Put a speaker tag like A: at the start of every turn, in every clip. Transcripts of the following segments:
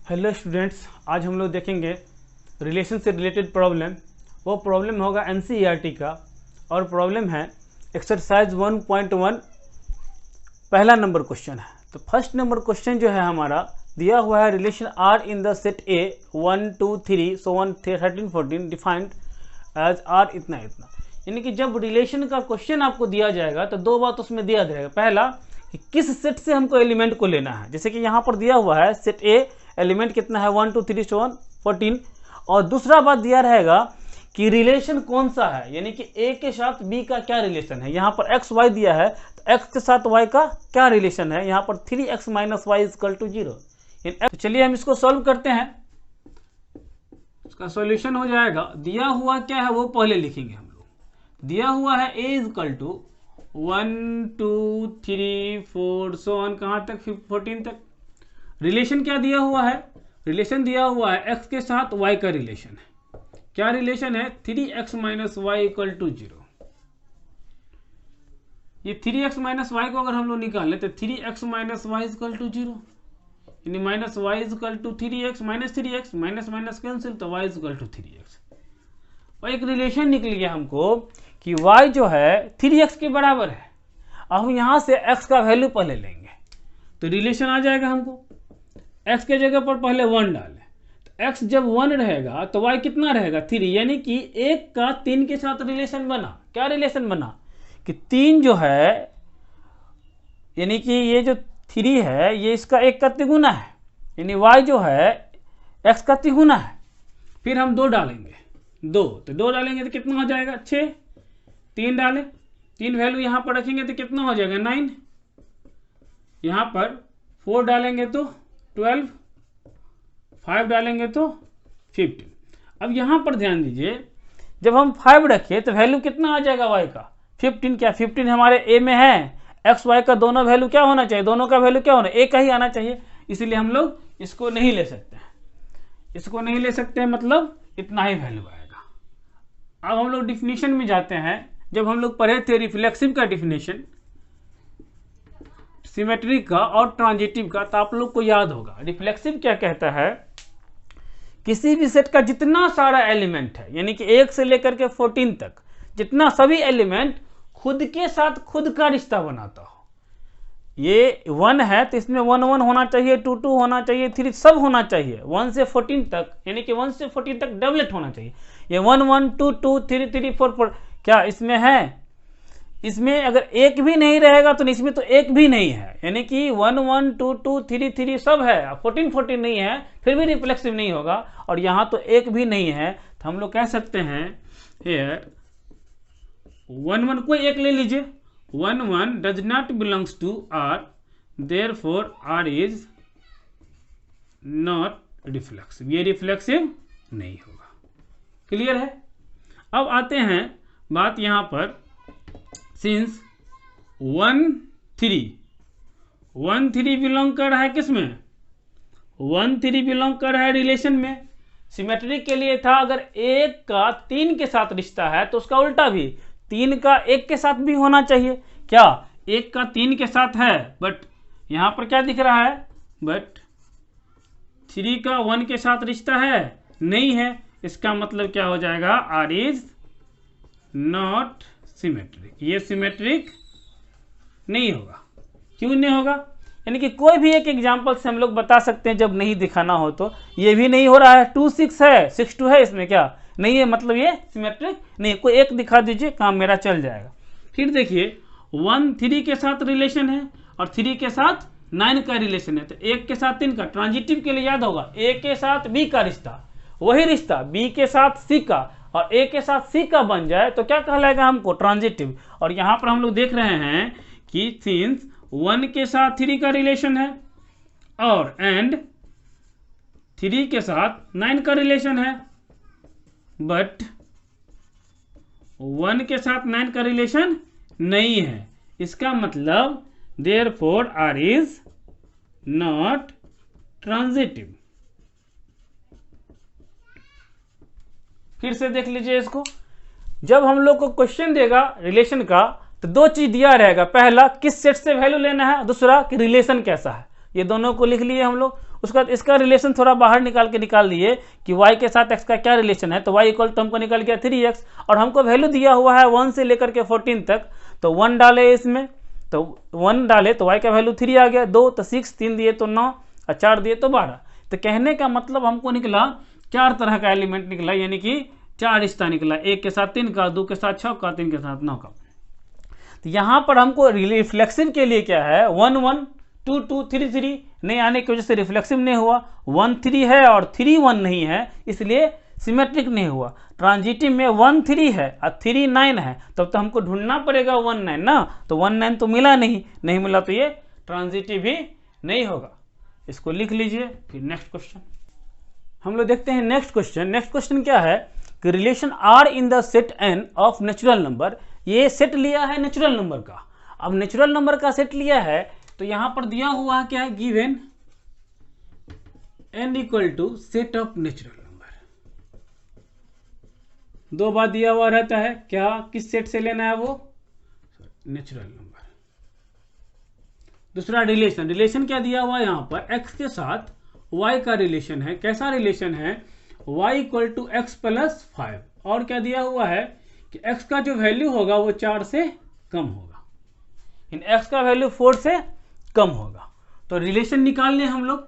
A: Hello students, आज हम लोग देखेंगे रिलेशन से रिलेटेड प्रॉब्लम। वो प्रॉब्लम होगा एनसीईआरटी का और प्रॉब्लम है एक्सरसाइज 1.1 पहला नंबर क्वेश्चन है। तो फर्स्ट नंबर क्वेश्चन जो है हमारा दिया हुआ है relation R in the set A 1 2 3 so 1 13 14 defined as R इतना इतना। यानी कि जब रिलेशन का क्वेश्चन आपको दिया जाएगा तो दो बात उसमें दिया जाएगा। पहला कि किस सेट से हमको एलिमेंट को लेना है, जैसे कि यहाँ पर दिया हुआ है सेट ए एलिमेंट कितना है 1 2 3 सो 1 14। और दूसरा बात दिया रहेगा कि रिलेशन कौन सा है, यानी कि ए के साथ बी का क्या रिलेशन है। यहाँ पर एक्स वाई दिया है तो एक्स के साथ वाई का क्या रिलेशन है। यहाँ पर 3x - y = 0। तो चलिए हम इसको सॉल्व करते हैं। इसका सॉल्यूशन हो जाएगा, दिया हुआ क्या है वो पहले लिखेंगे हम लोग। दिया हुआ है a = 1 2 3 4 सो ऑन कहाँ तक 14 तक। रिलेशन क्या दिया हुआ है, रिलेशन दिया हुआ है x के साथ y का रिलेशन है। क्या रिलेशन है 3x - y = 0। ये 3x - y को अगर हम लोग निकालें तो 3x - y = 0, यानी -y = 3x -3x minus cancel तो y = 3x। और एक रिलेशन निकल गया हमको कि y जो है 3x के बराबर है। अब हम यहाँ से x का वैल्यू पहले लेंगे तो रिलेशन आ जाएगा हमको। x के जगह पर पहले 1 डालें तो x जब 1 रहेगा तो y कितना रहेगा 3, यानी कि 1 का 3 के साथ रिलेशन बना। क्या रिलेशन बना कि 3 जो है, यानी कि ये जो 3 है ये इसका 1 का तिगुना है, यानी y जो है x का तिगुना है। फिर हम 2 डालेंगे, 2 तो 2 डालेंगे तो कितना हो जाएगा 6। 3 डालें, 3 वैल्यू यहाँ पर रखेंगे तो कितना हो जाएगा 9। यहाँ पर 4 डालेंगे तो 12, 5 डालेंगे तो 15। अब यहाँ पर ध्यान दीजिए, जब हम 5 रखें तो वैल्यू कितना आ जाएगा y का 15। क्या 15 हमारे a में है, x y का दोनों वैल्यू क्या होना चाहिए, दोनों का वैल्यू क्या होना, a का ही आना चाहिए। इसीलिए हम लोग इसको नहीं ले सकते हैं, इसको नहीं ले सकते हैं, मतलब इतना ही वैल्यू आएगा। अब हम लोग डिफिनीशन में जाते हैं। जब हम लोग पढ़े थे रिफ्लेक्सिव का डिफिनेशन, सिमेट्रिक का और ट्रांजिटिव का, तो आप लोग को याद होगा रिफ्लेक्सिव क्या कहता है, किसी भी सेट का जितना सारा एलिमेंट है, यानी कि 1 से लेकर के 14 तक जितना सभी एलिमेंट खुद के साथ खुद का रिश्ता बनाता हो। ये 1 है तो इसमें 1 1 होना चाहिए, 2 2 होना चाहिए, 3 सब होना चाहिए। 1 से 14 तक, यानी कि 1 से 14 तक डबलेट होना चाहिए। ये 1 1 2 2 3 3 4 4 क्या इसमें है, इसमें अगर एक भी नहीं रहेगा तो इसमें तो एक भी नहीं है, यानी कि 1 1 2 2 3 3 सब है, 14 14 नहीं है, फिर भी रिफ्लेक्सिव नहीं होगा। और यहाँ तो एक भी नहीं है तो हम लोग कह सकते हैं हियर 1 1 कोई एक ले लीजिए, 1 1 does not belongs to R, therefore R is not reflexive. ये रिफ्लेक्सिव नहीं होगा। क्लियर है। अब आते हैं बात यहाँ पर, सिंस 1 3 बिलोंग कर रहा है किसमें, 1 3 बिलोंग कर रहा है रिलेशन में। सिमेट्रिक के लिए था अगर 1 का 3 के साथ रिश्ता है तो उसका उल्टा भी 3 का 1 के साथ भी होना चाहिए। क्या 1 का 3 के साथ है, बट यहाँ पर क्या दिख रहा है, बट 3 का 1 के साथ रिश्ता है नहीं है। इसका मतलब क्या हो जाएगा, आर इज नॉट सिमेट्रिक। ये सिमेट्रिक नहीं होगा। क्यों नहीं होगा, यानी कि कोई भी एक एग्जांपल से हम लोग बता सकते हैं जब नहीं दिखाना हो तो। ये भी नहीं हो रहा है, 2 6 है, 6 2 है, इसमें क्या नहीं है, मतलब ये सिमेट्रिक नहीं। कोई एक दिखा दीजिए, काम मेरा चल जाएगा। फिर देखिए 1 3 के साथ रिलेशन है और 3 के साथ 9 का रिलेशन है, तो 1 के साथ 3 का। ट्रांजिटिव के लिए याद होगा a के साथ b का रिश्ता, वही रिश्ता b के साथ c का और a के साथ c का बन जाए तो क्या कहलाएगा हमको, ट्रांजिटिव। और यहाँ पर हम लोग देख रहे हैं कि सिंस 1 के साथ 3 का रिलेशन है और एंड 3 के साथ 9 का रिलेशन है, बट 1 के साथ 9 का रिलेशन नहीं है। इसका मतलब therefore R is not transitive. फिर से देख लीजिए इसको, जब हम लोग को क्वेश्चन देगा रिलेशन का तो दो चीज दिया रहेगा, पहला किस सेट से वैल्यू लेना है, दूसरा कि रिलेशन कैसा है। ये दोनों को लिख लिए हम लोग। उसके बाद इसका रिलेशन थोड़ा बाहर निकाल दिए कि y के साथ x का क्या रिलेशन है, तो y इक्वल तो हमको निकल गया 3x, और हमको वैल्यू दिया हुआ है 1 से लेकर के 14 तक, तो 1 डाले इसमें, तो 1 डाले तो y का वैल्यू 3 आ गया, 2 तो 6, 3 दिए तो 9 और 4 दिए तो 12। तो कहने का मतलब हमको निकला 4 तरह का एलिमेंट निकला, यानी कि 4 रिश्ता निकला, 1 के साथ 3 का, 2 के साथ 6 का, 3 के साथ 9 का। तो यहाँ पर हमको रिफ्लेक्सिव के लिए क्या है, 1 1 2 2 3 3 नहीं आने की वजह से रिफ्लेक्सिव नहीं हुआ, 1 3 है और 3 1 नहीं है, इसलिए सिमेट्रिक नहीं हुआ। ट्रांजिटिव में 1 3 है और 3 9 है, तब तो हमको ढूंढना पड़ेगा 1 9 ना, तो 1 9 तो मिला नहीं मिला, तो ये ट्रांजिटिव भी नहीं होगा। इसको लिख लीजिए। फिर नेक्स्ट क्वेश्चन हम लोग देखते हैं। नेक्स्ट क्वेश्चन क्या है कि relation R in the set N of natural number. ये सेट लिया है नेचुरल नंबर का। अब नेचुरल नंबर का सेट लिया है तो यहां पर दिया हुआ है क्या है, given n equal to set of natural number. 2 बार दिया हुआ रहता है, क्या किस सेट से लेना है, वो नेचुरल नंबर। दूसरा रिलेशन क्या दिया हुआ है यहां पर, x के साथ y का रिलेशन है। कैसा रिलेशन है, y equal to X plus 5, और क्या दिया हुआ है कि x का जो वैल्यू होगा वो 4 से कम होगा, इन x का वैल्यू 4 से कम होगा। तो रिलेशन निकाल लें हम लोग।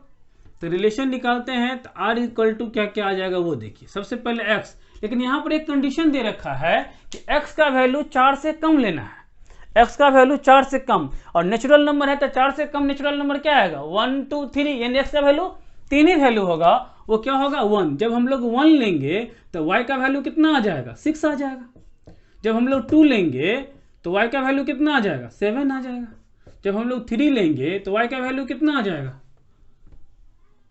A: तो रिलेशन निकालते हैं तो r इक्वल टू क्या क्या आ जाएगा वो देखिए। सबसे पहले x, लेकिन यहाँ पर एक कंडीशन दे रखा है कि x का वैल्यू 4 से कम लेना है, x का वैल्यू 4 से कम, और नेचुरल नंबर है तो 4 से कम नेचुरल नंबर क्या आएगा, 1 2 3, यानी x का वैल्यू 3 ही वैल्यू होगा, वो क्या होगा 1। जब हम लोग 1 लेंगे तो y का वैल्यू कितना आ जाएगा, 6 आ जाएगा। जब हम लोग 2 लेंगे तो y का वैल्यू कितना आ जाएगा, 7 आ जाएगा। जब हम लोग 3 लेंगे तो y का वैल्यू कितना आ जाएगा,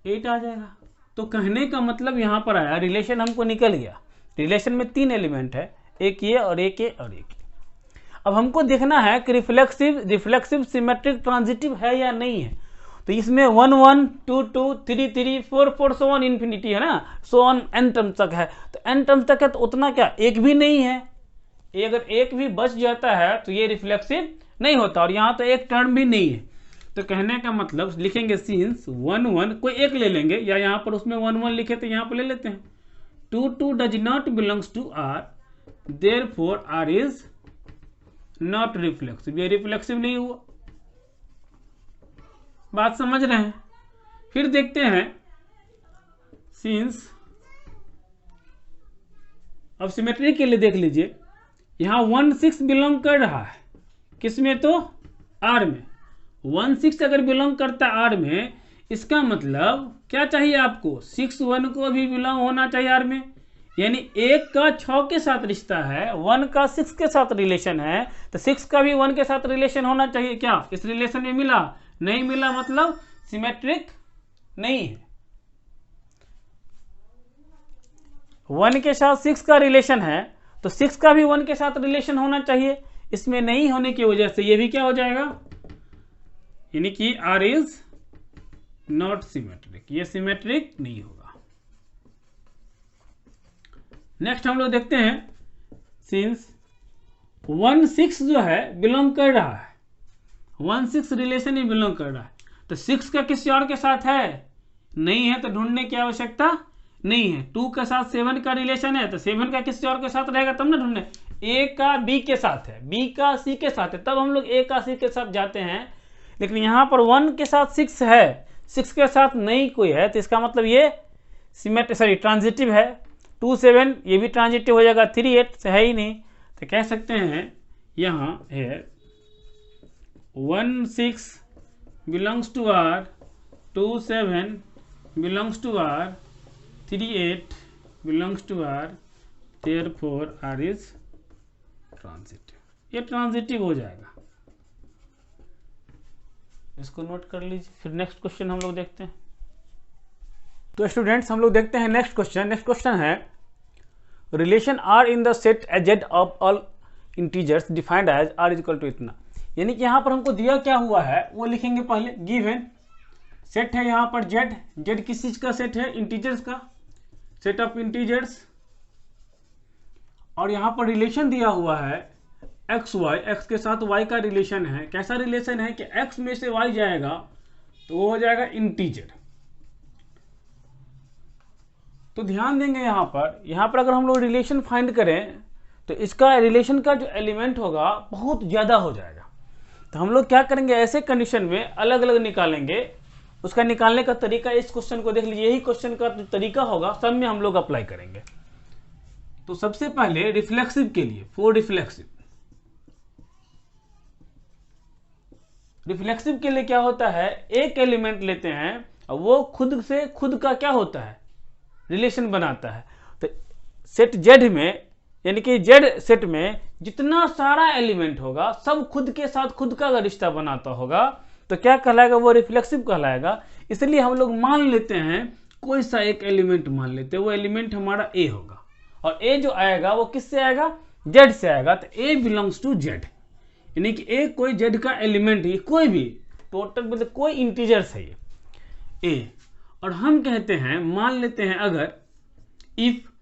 A: 8 आ जाएगा। तो कहने का मतलब यहाँ पर आया रिलेशन हमको निकल गया। रिलेशन में 3 एलिमेंट है, एक ये और एक ये और एक ये। अब हमको देखना है कि रिफ्लेक्सिव सिमेट्रिक ट्रांजिटिव है या नहीं है। तो इसमें 1 1 2 2 3 3 4 4 सो ऑन इन्फिनिटी है ना, सो ऑन n टर्म तक है। तो n टर्म तक है तो उतना क्या, एक भी नहीं है। ये अगर एक भी बच जाता है तो ये रिफ्लेक्सिव नहीं होता, और यहाँ तो एक टर्म भी नहीं है। तो कहने का मतलब लिखेंगे सिंस 1 1, कोई एक ले लेंगे, या यहाँ पर उसमें 1 1 लिखे तो यहाँ पर ले लेते हैं। 2 2 does not belongs to r, therefore r is not reflexive, ये रिफ्लेक्सिव नहीं हुआ। बात समझ रहे हैं। फिर देखते हैं सिंस, अब सिमेट्री के लिए देख लीजिए, यहां 1 6 बिलोंग कर रहा है, किसमें, तो R में। 1 6 अगर बिलोंग करता है R में, इसका मतलब क्या चाहिए आपको, 6 1 को भी बिलोंग होना चाहिए R में, यानी 1 का 6 के साथ रिश्ता है, 1 का 6 के साथ रिलेशन है, तो 6 का भी 1 के साथ रिलेशन होना चाहिए। क्या इस रिलेशन में मिला, नहीं मिला, मतलब सिमेट्रिक नहीं है। 1 के साथ 6 का रिलेशन है तो 6 का भी 1 के साथ रिलेशन होना चाहिए, इसमें नहीं होने की वजह से ये भी क्या हो जाएगा, यानी कि R इज नॉट सिमेट्रिक, ये सिमेट्रिक नहीं होगा। नेक्स्ट हम लोग देखते हैं, सिंस 1 6 जो है बिलोंग कर रहा है, 1 6 रिलेशन ही बिलोंग कर रहा है, तो 6 का किसी और के साथ है, नहीं है, तो ढूंढने की आवश्यकता नहीं है। 2 के साथ 7 का रिलेशन है, तो 7 का किसी और के साथ रहेगा तब ना ढूंढने। A का B के साथ है, B का C के साथ है, तब हम लोग A का C के साथ जाते हैं। लेकिन यहाँ पर 1 के साथ 6 है, 6 के साथ नहीं कोई है, तो इसका मतलब ये ट्रांजिटिव है। 2 7 ये भी ट्रांजिटिव हो जाएगा, 3 8 है ही नहीं, तो कह सकते हैं यहाँ है 1 6 belongs to R, 2 7 belongs to R, 3 8 belongs to R, therefore R is transitive. ये ट्रांजिटिव हो जाएगा, इसको नोट कर लीजिए। फिर नेक्स्ट क्वेश्चन हम लोग देखते हैं। तो स्टूडेंट्स हम लोग देखते हैं नेक्स्ट क्वेश्चन। नेक्स्ट क्वेश्चन है relation R in the set Z of all integers defined as R is equal to इतना। यानी कि यहाँ पर हमको दिया क्या हुआ है वो लिखेंगे पहले। गिवन सेट है यहाँ पर Z किस चीज का सेट है, इंटीजर्स का, सेट ऑफ इंटीजर्स, और यहाँ पर रिलेशन दिया हुआ है एक्स वाई, एक्स के साथ वाई का रिलेशन है। कैसा रिलेशन है कि एक्स में से वाई जाएगा तो वो हो जाएगा इंटीजर। तो ध्यान देंगे यहाँ पर अगर हम लोग रिलेशन फाइंड करें तो इसका रिलेशन का जो एलिमेंट होगा बहुत ज़्यादा हो जाएगा। तो हम लोग क्या करेंगे, ऐसे कंडीशन में अलग अलग निकालेंगे। उसका निकालने का तरीका इस क्वेश्चन को देख लीजिए, यही क्वेश्चन का जो तरीका होगा सब में हम लोग अप्लाई करेंगे। तो सबसे पहले रिफ्लेक्सिव के लिए, फॉर रिफ्लेक्सिव के लिए क्या होता है, एक एलिमेंट लेते हैं और वो खुद से खुद का क्या होता है, रिलेशन बनाता है। तो सेट जेड में, यानी कि जेड सेट में जितना सारा एलिमेंट होगा सब खुद के साथ खुद का रिश्ता बनाता होगा, तो क्या कहलाएगा, वो रिफ्लेक्सिव कहलाएगा। इसलिए हम लोग मान लेते हैं, कोई सा एक एलिमेंट मान लेते हैं, वो एलिमेंट हमारा ए होगा और ए जो आएगा वो किससे आएगा, जेड से आएगा। तो ए बिलोंग्स टू जेड, यानी कि ए कोई जेड का एलिमेंट है, कोई भी टोटल मतलब कोई इंटीजर है ए। और हम कहते हैं, मान लेते हैं अगर इफ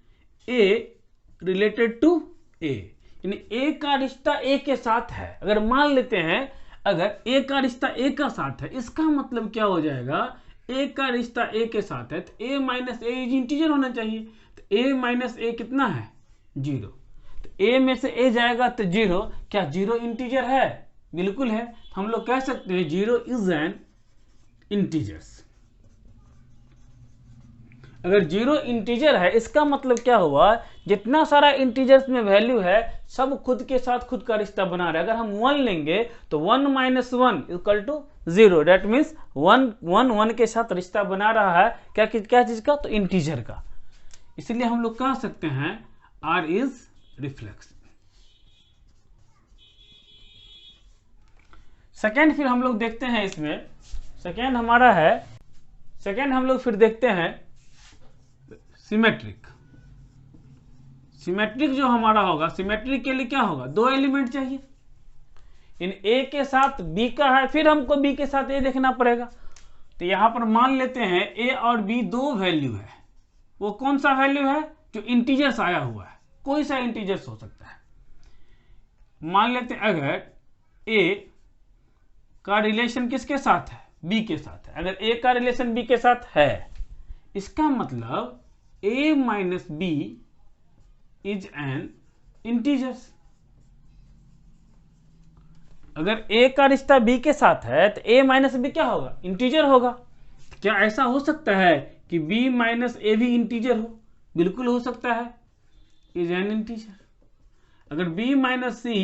A: ए रिलेटेड टू ए, यानी ए का रिश्ता ए के साथ है, अगर मान लेते हैं अगर ए का रिश्ता ए का साथ है, इसका मतलब क्या हो जाएगा, ए का रिश्ता ए के साथ है तो ए माइनस ए इंटीजर होना चाहिए। तो ए माइनस ए कितना है, 0। तो ए में से ए जाएगा तो 0, क्या 0 इंटीजर है, बिल्कुल है। तो हम लोग कह सकते हैं 0 इज एन इंटीजर्स। अगर 0 इंटीजर है इसका मतलब क्या हुआ, जितना सारा इंटीजर्स में वैल्यू है सब खुद के साथ खुद का रिश्ता बना रहे हैं। अगर हम 1 लेंगे तो 1 - 1 इक्वल टू 0, डेट मीन्स 1 के साथ रिश्ता बना रहा है, क्या चीज का, तो इंटीजर का। इसलिए हम लोग कह सकते हैं R इज रिफ्लेक्सिव। सेकेंड फिर हम लोग देखते हैं, इसमें सेकेंड हमारा है, सेकेंड हम लोग फिर देखते हैं सिमेट्रिक। सिमेट्रिक जो हमारा होगा, सिमेट्रिक के लिए क्या होगा, 2 एलिमेंट चाहिए। इन ए के साथ बी का है, फिर हमको बी के साथ ए देखना पड़ेगा। तो यहां पर मान लेते हैं ए और बी 2 वैल्यू है। वो कौन सा वैल्यू है, जो इंटीजर्स आया हुआ है, कोई सा इंटीजर्स हो सकता है। मान लेते हैं अगर ए का रिलेशन किसके साथ है, बी के साथ है। अगर ए का रिलेशन बी के साथ है, इसका मतलब a minus B is an integers. अगर a का रिश्ता b के साथ है तो a माइनस बी क्या होगा, इंटीजर होगा। क्या ऐसा हो सकता है कि b माइनस ए भी इंटीजर हो, बिल्कुल हो सकता है, इज एन इंटीजर। अगर b माइनस a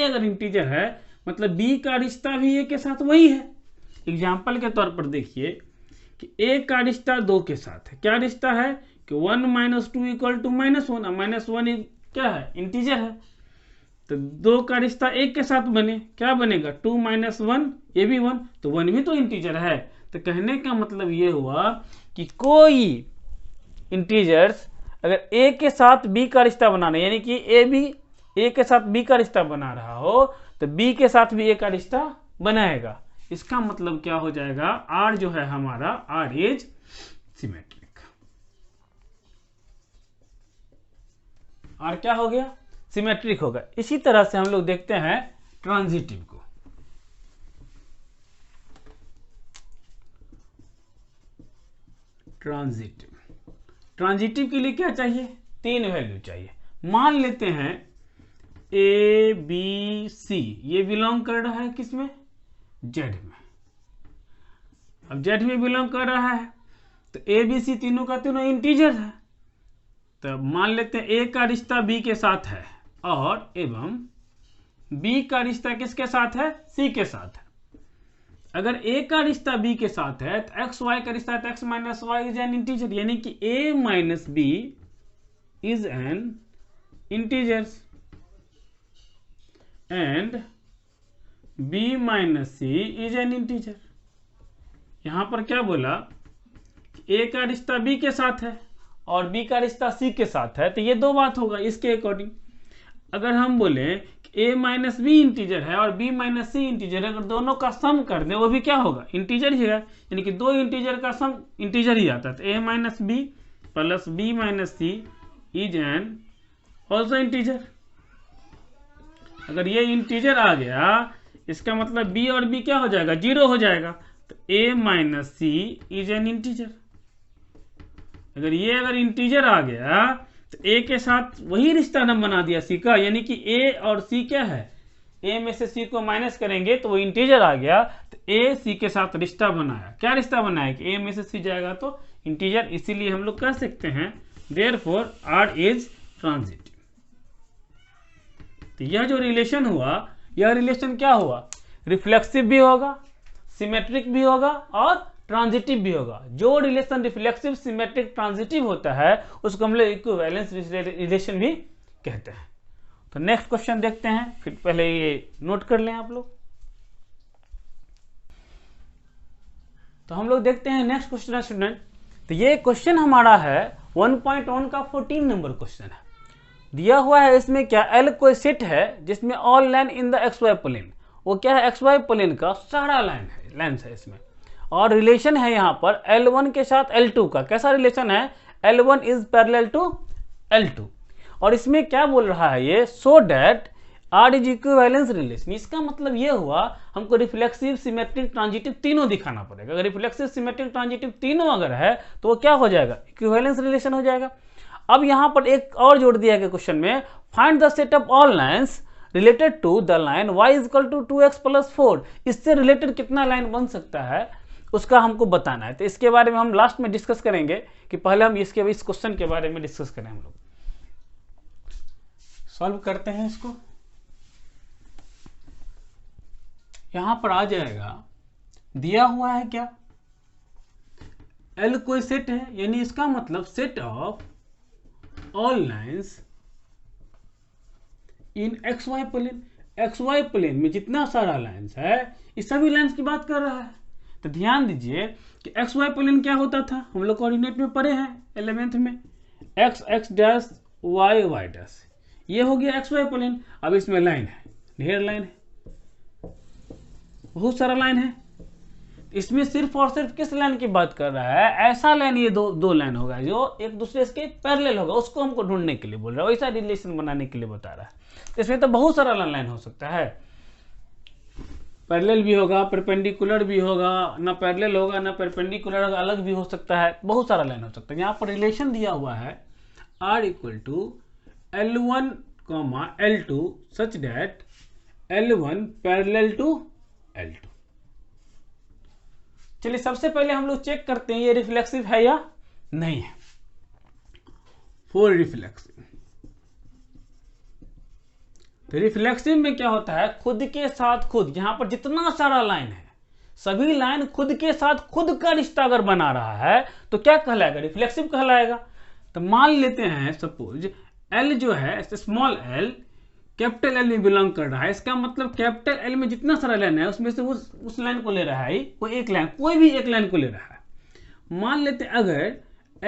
A: अगर इंटीजर है, मतलब b का रिश्ता भी a के साथ वही है। एग्जाम्पल के तौर पर देखिए कि a का रिश्ता 2 के साथ है, क्या रिश्ता है कि 1 - 2 इक्वल टू -1, -1 क्या है, इंटीजर है। तो 2 का रिश्ता 1 के साथ बने, क्या बनेगा, 2 - 1, ये भी 1, तो 1 भी तो इंटीजर है। तो कहने का मतलब ये हुआ कि कोई इंटीजर्स अगर a के साथ b का रिश्ता बनाना, यानी कि a भी a के साथ b का रिश्ता बना रहा हो, तो b के साथ भी a का रिश्ता बनाएगा। इसका मतलब क्या हो जाएगा, R जो है हमारा, R इज सिमेट्रिक। R क्या हो गया, सिमेट्रिक होगा। इसी तरह से हम लोग देखते हैं ट्रांजिटिव को। ट्रांजिटिव के लिए क्या चाहिए, 3 वैल्यू चाहिए। मान लेते हैं A B C ये बिलोंग कर रहा है किसमें, जेड में। अब जेड में बिलोंग कर रहा है तो ए बी सी तीनों का तीनों इंटीजर है। तो मान लेते हैं ए का रिश्ता बी के साथ है और एवं बी का रिश्ता किसके साथ है, सी के साथ है। अगर ए का रिश्ता बी के साथ है तो एक्स वाई का रिश्ता है, तो x minus y is an integer, यानी कि a minus B is an integers and b minus C is an integer. यहां पर क्या बोला, a का रिश्ता b के साथ है और b का रिश्ता c के साथ है, तो ये 2 बात होगा इसके अकॉर्डिंग। अगर हम बोले कि a माइनस बी इंटीजर है और b माइनस सी इंटीजर है, अगर दोनों का सम कर दें वो भी क्या होगा, इंटीजर ही है, यानी कि 2 इंटीजर का सम इंटीजर ही आता है। तो a minus B plus b minus C is an also integer. अगर ये इंटीजर आ गया, इसका मतलब b और b क्या हो जाएगा, 0 हो जाएगा। तो a minus C is an integer. अगर इंटीजर आ गया तो a के साथ वही रिश्ता न बना दिया c का, यानी कि a और c क्या है, a में से c को माइनस करेंगे तो वो इंटीजर आ गया, तो a c के साथ रिश्ता बनाया। क्या रिश्ता बनाया कि a में से c जाएगा तो इंटीजर, इसीलिए हम लोग कह सकते हैं देयरफॉर r इज ट्रांजिटिव। तो यह जो रिलेशन हुआ, यह रिलेशन क्या हुआ, रिफ्लेक्सिव भी होगा, सिमेट्रिक भी होगा और ट्रांजिटिव भी होगा। जो रिलेशन रिफ्लेक्सिव, सिमेट्रिक, ट्रांजिटिव होता है उसको हम लोग इक्विवेलेंस रिलेशन भी कहते हैं। तो नेक्स्ट क्वेश्चन देखते हैं, फिर पहले ये नोट कर लें आप लोग। तो हम लोग देखते हैं नेक्स्ट क्वेश्चन है स्टूडेंट। तो ये क्वेश्चन हमारा है 1.1 का 14 नंबर क्वेश्चन है। दिया हुआ है इसमें क्या, एल कोई सेट है जिसमें all line in the X Y plane, वो क्या है, एक्स वाई प्लेन का सारा लाइन्स है इसमें, और रिलेशन है यहाँ पर L1 के साथ L2 का। कैसा रिलेशन है, L1 is parallel to L2। और इसमें क्या बोल रहा है ये, so that R is equivalence relation. इसका मतलब ये हुआ हमको रिफ्लेक्सिव, सिमेट्रिक, ट्रांजिटिव तीनों दिखाना पड़ेगा। अगर रिफ्लेक्सिव, सिमेट्रिक, ट्रांजिटिव तीनों अगर है तो वो क्या हो जाएगा, इक्विवेलेंस रिलेशन हो जाएगा। अब यहाँ पर एक और जोड़ दिया गया क्वेश्चन में, find the set of all lines related to the line y equal to 2x plus 4। इससे रिलेटेड कितना लाइन बन सकता है उसका हमको बताना है। तो इसके बारे में हम लास्ट में डिस्कस करेंगे, कि पहले हम इस क्वेश्चन के बारे में डिस्कस करें। हम लोग सॉल्व करते हैं इसको। यहां पर आ जाएगा, दिया हुआ है क्या, L कोई सेट है, यानी इसका मतलब set of all lines in X Y plane. X Y plane में जितना सारा लाइन्स है इस सभी लाइन्स की बात कर रहा है। तो ध्यान दीजिए कि एक्स वाई प्लेन क्या होता था, हम लोग कोऑर्डिनेट में पढ़े हैं 11th में, X X dash Y Y dash, ये हो गया एक्स वाई प्लेन। अब इसमें लाइन है, ढेर लाइन है, बहुत सारा लाइन है। इसमें सिर्फ और सिर्फ किस लाइन की बात कर रहा है, ऐसा लाइन, ये दो लाइन होगा जो एक दूसरे के पैरेलल होगा, उसको हमको ढूंढने के लिए बोल रहा है, वैसा रिलेशन बनाने के लिए बता रहा है। तो इसमें तो बहुत सारा लाइन हो सकता है, पैरेलल भी होगा, परपेंडिकुलर भी होगा, ना पैरेलल होगा ना परपेंडिकुलर, अलग भी हो सकता है, बहुत सारा लाइन हो सकता है। यहाँ पर रिलेशन दिया हुआ है R equal to L1, L2 such that L1 parallel to L2। चलिए सबसे पहले हम लोग चेक करते हैं ये रिफ्लेक्सिव है या नहीं है। फॉर रिफ्लेक्सिव, तो रिफ्लेक्सिव में क्या होता है, खुद के साथ खुद, यहां पर जितना सारा लाइन है सभी लाइन खुद के साथ खुद का रिश्ता अगर बना रहा है तो क्या कहलाएगा, रिफ्लेक्सिव कहलाएगा। तो मान लेते हैं सपोज L जो है, स्मॉल l कैपिटल L में बिलोंग कर रहा है, इसका मतलब कैपिटल L में जितना सारा लाइन है उसमें से उस लाइन को ले रहा है, वो एक लाइन, कोई भी एक लाइन को ले रहा है। मान लेते हैं अगर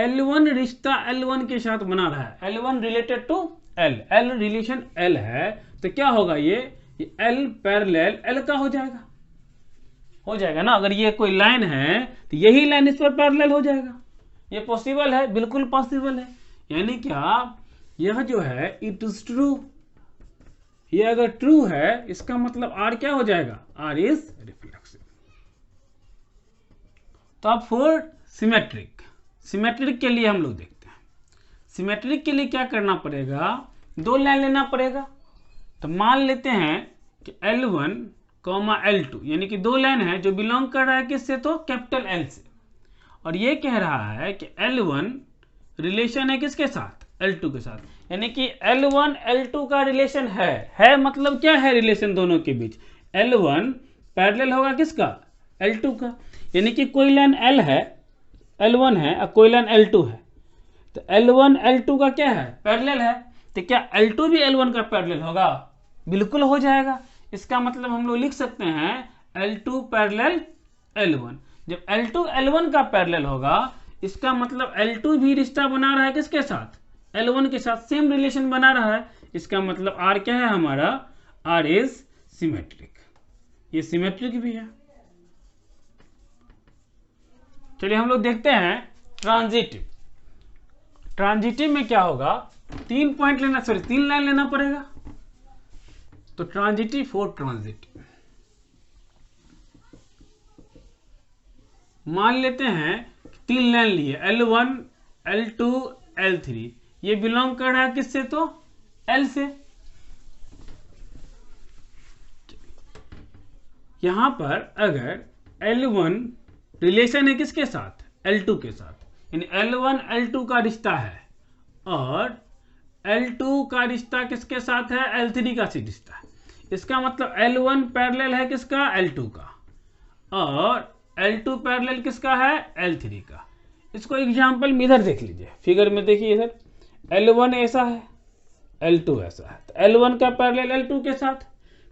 A: L1 रिश्ता L1 के साथ बना रहा है, L1 related to L, L relation L है, तो क्या होगा ये L पैरेलल L का हो जाएगा ना। अगर ये कोई लाइन है तो यही लाइन इस पर पैरेलल हो जाएगा, ये पॉसिबल है, बिल्कुल पॉसिबल है। यानी क्या, यह जो है इट इज ट्रू, ये अगर ट्रू है इसका मतलब R क्या हो जाएगा, R इज रिफ्लेक्सिव। तो अब फॉर सिमेट्रिक के लिए हम लोग देखते हैं, सिमेट्रिक के लिए क्या करना पड़ेगा, दो लाइन लेना पड़ेगा। तो मान लेते हैं कि L1, L2 यानी कि दो लाइन है जो बिलोंग कर रहा है किससे, तो कैपिटल L से, और ये कह रहा है कि L1 रिलेशन है किसके साथ, L2 के साथ, यानी कि L1 L2 का रिलेशन है मतलब क्या है रिलेशन दोनों के बीच, L1 पैरेलल होगा किसका, L2 का, यानी कि कोई लाइन L है, L1 है और कोई लाइन L2 है, तो L1 L2 का क्या है, पैरेलल है। तो क्या L2 भी L1 का पैरेलल होगा, बिल्कुल हो जाएगा। इसका मतलब हम लोग लिख सकते हैं L2 पैरेलल L1। जब L2 L1 का पैरेलल होगा इसका मतलब L2 भी रिश्ता बना रहा है किसके साथ, L1 के साथ, सेम रिलेशन बना रहा है। इसका मतलब R क्या है हमारा, R इज सिमेट्रिक, ये सिमेट्रिक भी है। चलिए हम लोग देखते हैं ट्रांजिटिव। ट्रांजिटिव में क्या होगा, 3 लाइन लेना पड़ेगा। तो ट्रांजिटिव फॉर ट्रांजिटिव, मान लेते हैं 3 लाइन लिए L1 L2 L3, ये बिलोंग कर रहा है किससे? तो L से। यहां पर अगर L1 रिलेशन है किसके साथ? L2 के साथ, यानी L1 L2 का रिश्ता है, और L2 का रिश्ता किसके साथ है? L3 का रिश्ता है। इसका मतलब L1 पैरेलल है किसका? L2 का, और L2 पैरेलल किसका है? L3 का। इसको एग्जांपल में इधर देख लीजिए, फिगर में देखिए, इधर L1 ऐसा है, L2 ऐसा है, तो L1 का पैरेलल L2 के साथ,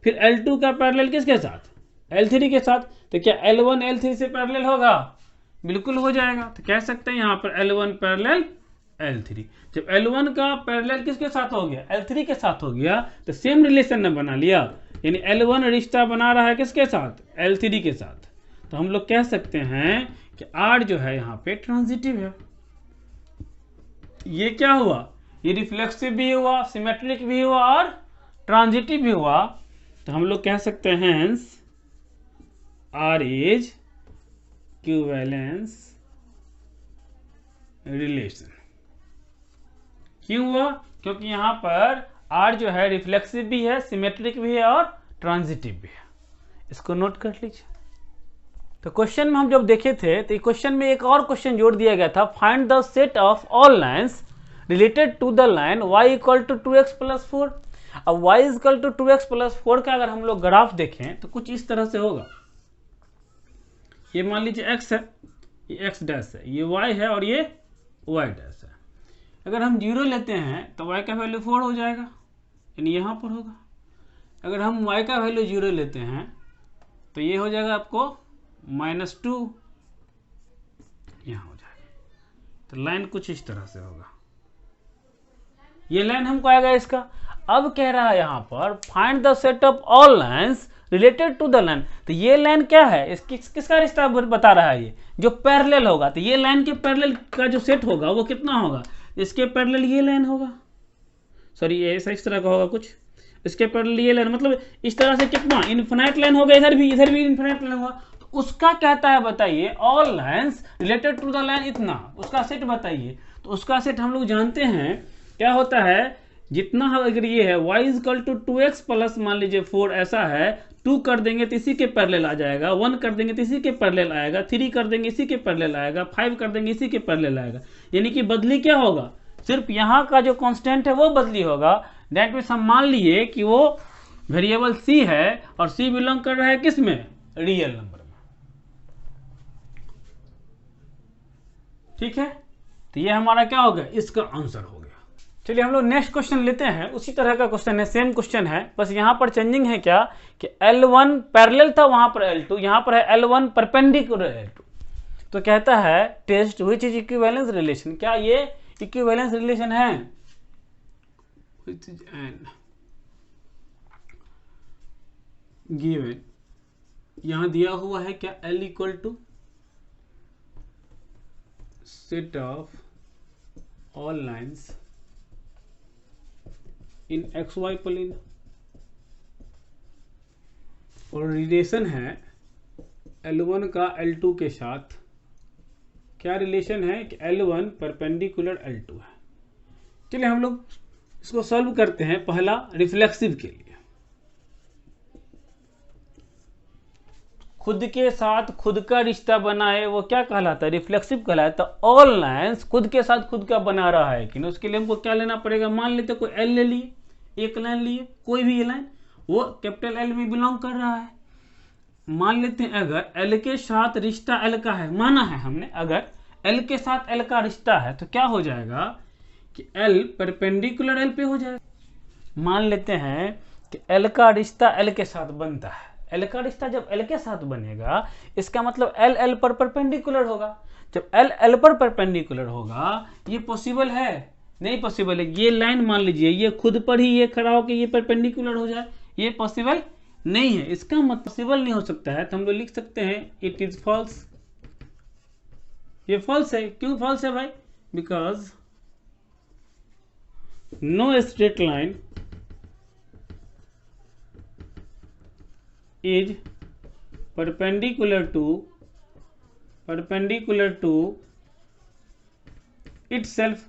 A: फिर L2 का पैरेलल किसके साथ? L3 के साथ। तो क्या L1 L3 से पैरेलल होगा? बिल्कुल हो जाएगा। तो कह सकते हैं यहाँ पर L1 पैरेलल L3। जब L1 का पैरेलल किसके साथ हो गया? L3 के साथ हो गया, तो सेम रिलेशन ने बना लिया, यानी L1 रिश्ता बना रहा है किसके साथ? L3 के साथ। तो हम लोग कह सकते हैं कि R जो है यहाँ पे ट्रांजिटिव है। ये क्या हुआ? ये रिफ्लेक्सिव भी हुआ, सिमेट्रिक भी हुआ और ट्रांजिटिव भी हुआ। तो हम लोग कह सकते हैं hence R is equivalence relation. क्यों हुआ? क्योंकि यहां पर R जो है रिफ्लेक्सिव भी है, सिमेट्रिक भी है और ट्रांजिटिव भी है। इसको नोट कर लीजिए। तो क्वेश्चन में हम जब देखे थे तो क्वेश्चन में एक और क्वेश्चन जोड़ दिया गया था, find the set of all lines related to the line y equal to 2x plus 4। अब y equal to 2x plus 4 का अगर हम लोग ग्राफ देखें तो कुछ इस तरह से होगा। ये मान लीजिए x है, ये x डैश है, ये y है और ये y डैश है। अगर हम 0 लेते हैं तो y का वैल्यू 4 हो जाएगा, यानी यहाँ पर होगा। अगर हम y का वैल्यू 0 लेते हैं तो ये हो जाएगा आपको -2, यहाँ हो जाएगा। तो लाइन कुछ इस तरह से होगा, ये लाइन हमको आएगा इसका। अब कह रहा है यहाँ पर find the set of all lines related to the line. तो ये लाइन क्या है? किसका रिश्ता बता रहा है? ये जो पैरेलल होगा, तो ये लाइन के पैरेलल का जो सेट होगा वो कितना होगा? इसके पैरेलल ये लाइन होगा, सॉरी ये ऐसा इस तरह का होगा कुछ, इसके पैरेलल ये लाइन, मतलब इस तरह से कितना इनफिनाइट लाइन होगा, इधर भी इनफिनाइट लाइन होगा। तो उसका कहता है बताइए all lines related to the line इतना, उसका सेट बताइए। तो उसका सेट हम लोग जानते हैं क्या होता है, जितना अगर ये है y equal to 2x plus मान लीजिए 4 ऐसा है, 2 कर देंगे तो इसी के पैरेलल आ जाएगा, 1 कर देंगे तो इसी के पैरेलल आएगा, 3 कर देंगे इसी के पैरेलल आएगा, 5 कर देंगे इसी के पैरेलल आएगा। यानी कि बदली क्या होगा? सिर्फ यहाँ का जो कांस्टेंट है वो बदली होगा। दैट मीन्स हम मान लिए कि वो वेरिएबल c है और c बिलोंग कर रहा है किस में? रियल नंबर में। ठीक है, तो ये हमारा क्या हो गया? इसका आंसर हो गया। चलिए हम लोग नेक्स्ट क्वेश्चन लेते हैं। उसी तरह का क्वेश्चन है, सेम क्वेश्चन है, बस यहाँ पर चेंजिंग है क्या कि L1 पैरेलल था, वहां पर L2, यहाँ पर है L1 परपेंडिकुलर L2। तो कहता है test which is equivalence relation. क्या ये इक्विवेलेंस रिलेशन है? व्हिच इज एन गिवन, यहां दिया हुआ है क्या L equal to set of all lines in XY plane, और रिलेशन है L1 का L2 के साथ। क्या रिलेशन है कि L1 परपेंडिकुलर L2 है। चलिए हम लोग इसको सॉल्व करते हैं। पहला रिफ्लेक्सिव के लिए, खुद के साथ खुद का रिश्ता बनाए वो क्या कहलाता है? रिफ्लेक्सिव कहलाता है। ऑल लाइन्स खुद के साथ खुद का बना रहा है कि ना, उसके लिए हमको क्या लेना पड़ेगा? मान लेते कोई L ले लिए, एक लाइन लिए, कोई भी ये लाइन, वो कैपिटल L में बिलोंग कर रहा है। मान लेते हैं अगर L के साथ रिश्ता L का है, माना है हमने, अगर L के साथ L का रिश्ता है तो क्या हो जाएगा कि L परपेंडिकुलर L पे हो जाएगा। मान लेते हैं कि L का रिश्ता L के साथ बनता है। L का रिश्ता जब L के साथ बनेगा, इसका मतलब L L पर परपेंडिकुलर होगा। जब L L पर परपेंडिकुलर होगा, ये पॉसिबल है? नहीं पॉसिबल है। ये लाइन मान लीजिए ये खुद पर ही ये खड़ा होकर ये परपेंडिकुलर हो जाए, ये पॉसिबल नहीं है। इसका मतलब पॉसिबल नहीं हो सकता है, तो हम लोग लिख सकते हैं इट इज फॉल्स। ये फॉल्स है। क्यों फॉल्स है भाई? Because no straight line is perpendicular to perpendicular to itself,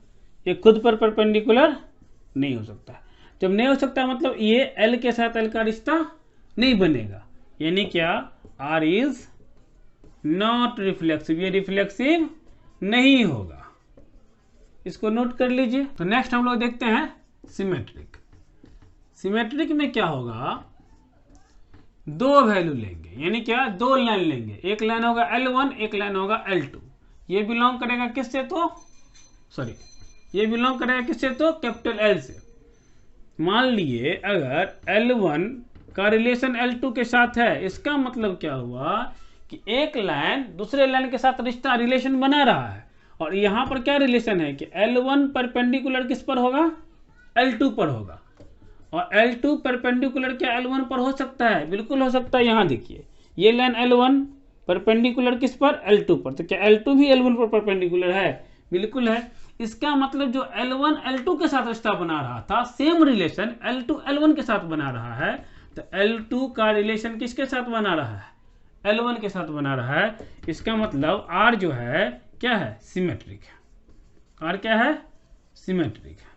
A: ये खुद पर परपेंडिकुलर नहीं हो सकता। जब नहीं हो सकता मतलब ये एल के साथ एल का रिश्ता नहीं बनेगा, यानी क्या, आर इज नॉट रिफ्लेक्सिव, ये रिफ्लेक्सिव नहीं होगा। इसको नोट कर लीजिए। तो नेक्स्ट हम लोग देखते हैं सिमेट्रिक। सिमेट्रिक में क्या होगा, दो वैल्यू लेंगे, यानी क्या, दो लाइन लेंगे, एक लाइन होगा L1, एक लाइन होगा L2। ये बिलोंग करेगा किससे, तो सॉरी ये बिलोंग करेगा किससे, तो कैपिटल L से। मान लिए अगर L1 का रिलेशन L2 के साथ है, इसका मतलब क्या हुआ कि एक लाइन दूसरे लाइन के साथ रिश्ता रिलेशन बना रहा है। और यहाँ पर क्या रिलेशन है कि L1 परपेंडिकुलर किस पर होगा, L2 पर होगा, और L2 परपेंडिकुलर क्या L1 पर हो सकता है, बिल्कुल हो सकता है। यहाँ देखिए ये लाइन L1 परपेंडिकुलर किस पर, L2 पर, तो क्या L2 भी L1 पर परपेंडिकुलर है, बिल्कुल है। इसका मतलब जो L1 L2 के साथ रिश्ता बना रहा था, सेम रिलेशन L2 L1 के साथ बना रहा है। तो L2 का रिलेशन किसके साथ बना रहा है, L1 के साथ बना रहा है। इसका मतलब R जो है क्या है, सिमेट्रिक है। R क्या है, सिमेट्रिक है।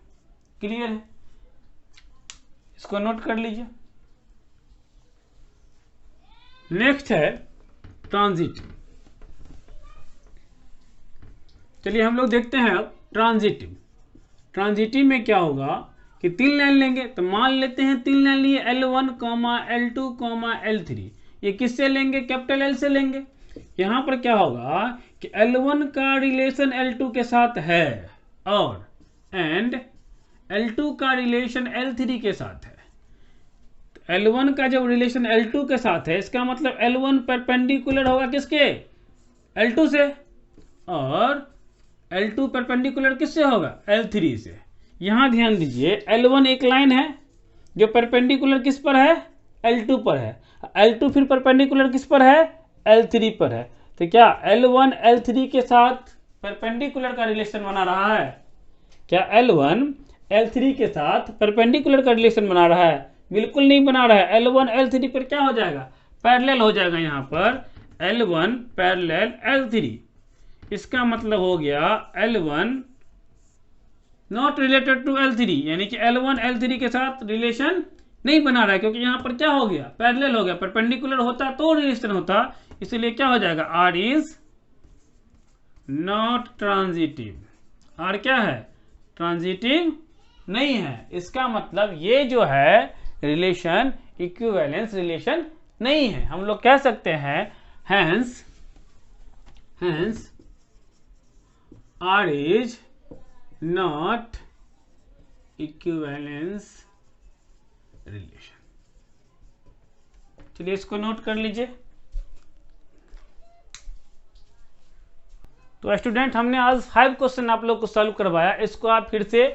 A: क्लियर है, इसको नोट कर लीजिए। नेक्स्ट है ट्रांजिटिव। चलिए हम लोग देखते हैं अब ट्रांजिटिव। ट्रांजिटिव में क्या होगा कि तीन लाइन लेंगे, तो मान लेते हैं तीन लाइन लिए L1, L2, L3। ये किससे लेंगे, कैपिटल L से लेंगे। यहां पर क्या होगा कि L1 का रिलेशन L2 के साथ है और एंड L2 का रिलेशन L3 के साथ है। तो L1 का जब रिलेशन L2 के साथ है, इसका मतलब L1 परपेंडिकुलर होगा किसके, L2 से, और L2 परपेंडिकुलर किससे होगा, L3 से। यहां ध्यान दीजिए L1 एक लाइन है जो परपेंडिकुलर किस पर है, L2 पर है। L2 फिर परपेंडिकुलर किस पर है, L3 पर है। तो क्या L1 L3 के साथ परपेंडिकुलर का रिलेशन बना रहा है, क्या L1 L3 के साथ परपेंडिकुलर का रिलेशन बना रहा है, बिल्कुल नहीं बना रहा है। L1 L3 पर क्या हो जाएगा, पैरेलल हो जाएगा। यहाँ पर L1 पैरेलल L3, इसका मतलब हो गया L1 not related to L3, यानी कि L1 L3 के साथ रिलेशन नहीं बना रहा है, क्योंकि यहाँ पर क्या हो गया, पैरेलल हो गया। परपेंडिकुलर होता तो रिलेशन होता, इसलिए क्या हो जाएगा, R is not transitive. R क्या है, ट्रांजिटिव नहीं है। इसका मतलब ये जो है रिलेशन इक्विवेलेंस रिलेशन नहीं है। हम लोग कह सकते हैं hence R is not equivalence relation. चलिए इसको नोट कर लीजिए। तो स्टूडेंट हमने आज 5 क्वेश्चन आप लोग को सॉल्व करवाया। इसको आप फिर से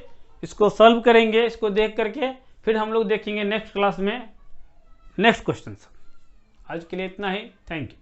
A: इसको सॉल्व करेंगे, इसको देख करके फिर हम लोग देखेंगे नेक्स्ट क्लास में नेक्स्ट क्वेश्चन। आज के लिए इतना ही, थैंक यू।